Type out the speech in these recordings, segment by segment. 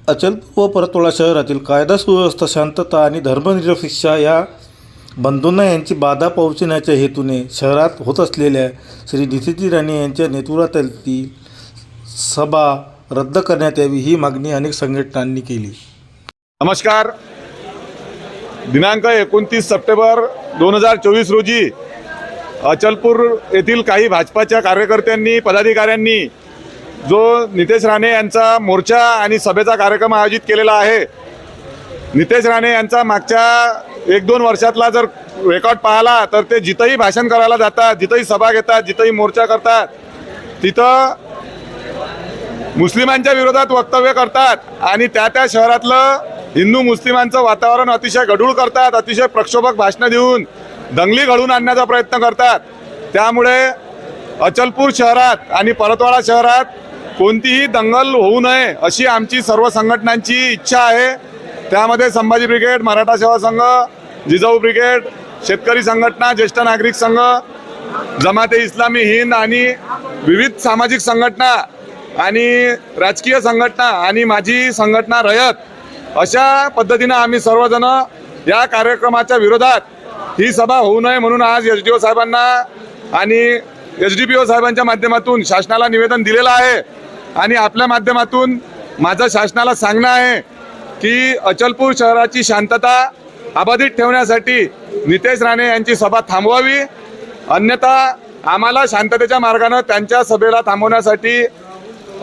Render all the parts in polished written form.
अचलपूर व परतवाडा शहरातील कायदा सुव्यवस्था, शांतता आणि धर्मनिरपेक्षता या बंधूंना यांची बाधा पोहोचवण्याच्या हेतूने शहरात होत असलेल्या श्री डी.सी.टी. राणे यांच्या नेतृत्वातील सभा रद्द करण्यात यावी ही मागणी अनेक संघटनांनी केली। नमस्कार। दिनांक 29 सप्टेंबर 2024 रोजी अचलपूर येथील काही भाजपाच्या कार्यकर्त्यांनी पदाधिकाऱ्यांनी जो नितेश राणे यांचा मोर्चा आणि सभेचा कार्यक्रम आयोजित केलेला आहे। नितेश राणे यांचा मागच्या 1-2 वर्षातला जर रेकॉर्ड पाहिला तर ते जिथंही भाषण करायला जातात, जिथंही सभा घेतात, जिथंही मोर्चा करतात, तिथं मुस्लिमांच्या विरोधात वक्तव्य करतात आणि त्या शहरातलं हिंदू मुस्लिमांचं वातावरण अतिशय गढूळ करतात, अतिशय प्रक्षोभक भाषणं देऊन दंगली घडवून आणण्याचा प्रयत्न करतात। त्यामुळे अचलपूर शहरात आणि परतवाडा शहरात कोणतीही दंगल होऊ नये अशी आमची सर्व संघटनांची इच्छा आहे। त्यामध्ये संभाजी ब्रिगेड, मराठा सेवा संघ, जिजाऊ ब्रिगेड, शेतकरी संघटना, ज्येष्ठ नागरिक संघ, जमाते इस्लामी हिंद आणि विविध सामाजिक संघटना आणि राजकीय संघटना आणि माझी संघटना रयत अशा पद्धतीने आम्ही सर्वजण या कार्यक्रमाच्या विरोधात ही सभा होऊ नये म्हणून आज एसडीओ साहेबांना आणि एसडीपीओ साहेबांच्या माध्यमातून शासनाला निवेदन दिलेलं आहे। आणि आपल्या माध्यमातून माझं शासनाला सांगणं आहे की अचलपूर शहराची शांतता अबाधित ठेवण्यासाठी नितेश राणे यांची सभा थांबवावी, अन्यथा आम्हाला शांततेच्या मार्गाने त्यांच्या सभेला थांबवण्यासाठी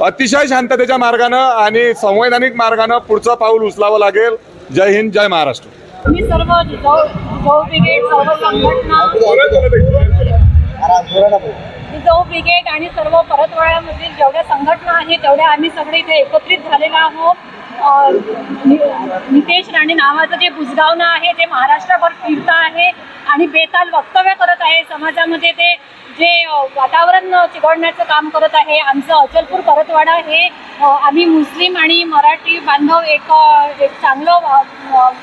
अतिशय शांततेच्या मार्गाने आणि संवैधानिक मार्गाने पुढचं पाऊल उचलावं लागेल। जय हिंद, जय महाराष्ट्र। मी सर्व जिजाऊ ब्रिगेड, सर्व संघटना, जिजाऊ ब्रिगेड आणि सर्व परतवाड्यामधील जेवढ्या संघटना आहेत तेवढ्या आम्ही सगळे इथे एकत्रित झालेलो आहोत। नितेश राणे नावाचं जे बुजगावणं आहे ते महाराष्ट्रभर फिरतं आहे आणि बेताल वक्तव्य करत आहे। समाजामध्ये ते जे वातावरण चिघळण्याचं काम करत आहे। आमचं अचलपूर परतवाडा हे आम्ही मुस्लिम आणि मराठी बांधव एक चांगलं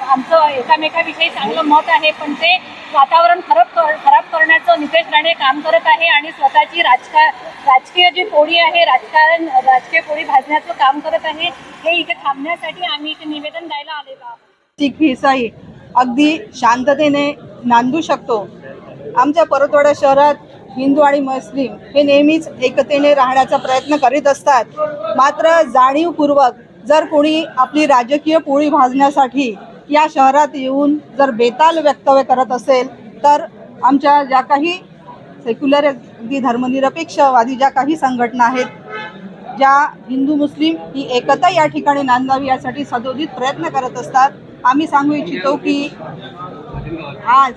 आमचं एकामेकाविषयी चांगलं मत आहे, पण ते वातावरण खराब करण्याचं नितेश राणे काम करत आहे आणि स्वतःची राजकीय जी पोळी आहे, राजकीय पोळी भाजण्याचं काम करत आहे। हे इथे थांबण्यासाठी आम्ही इथे निवेदन द्यायला आलेलो आहोत। शीख ईसाई अगदी शांततेने नांदू शकतो। आमच्या परतवाडा शहरात हिंदू आणि मुस्लिम हे नेहमीच एकतेने राहण्याचा प्रयत्न करीत असतात, मात्र जाणीवपूर्वक जर कोणी आपली राजकीय पोळी भाजण्यासाठी या शहरात येऊन जर बेताल वक्तव्य करत असेल तर आमच्या ज्या काही सेक्युलर अगदी धर्मनिरपेक्षवादी ज्या काही संघटना आहेत, ज्या हिंदू मुस्लिम ही एकता या ठिकाणी नांदावी यासाठी सदोदित प्रयत्न करत असतात। आम्ही सांगू इच्छितो की आज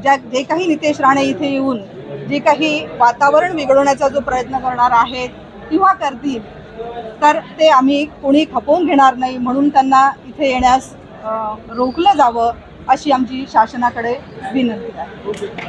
जे काही नितेश राणे इथे येऊन जे काही वातावरण बिघडवण्याचा जो प्रयत्न करणार आहेत किंवा करतील तर ते आम्ही कोणी खपवून घेणार नाही, म्हणून त्यांना इथे येण्यास रोखलं जावं अशी आमची शासनाकडे विनंती आहे।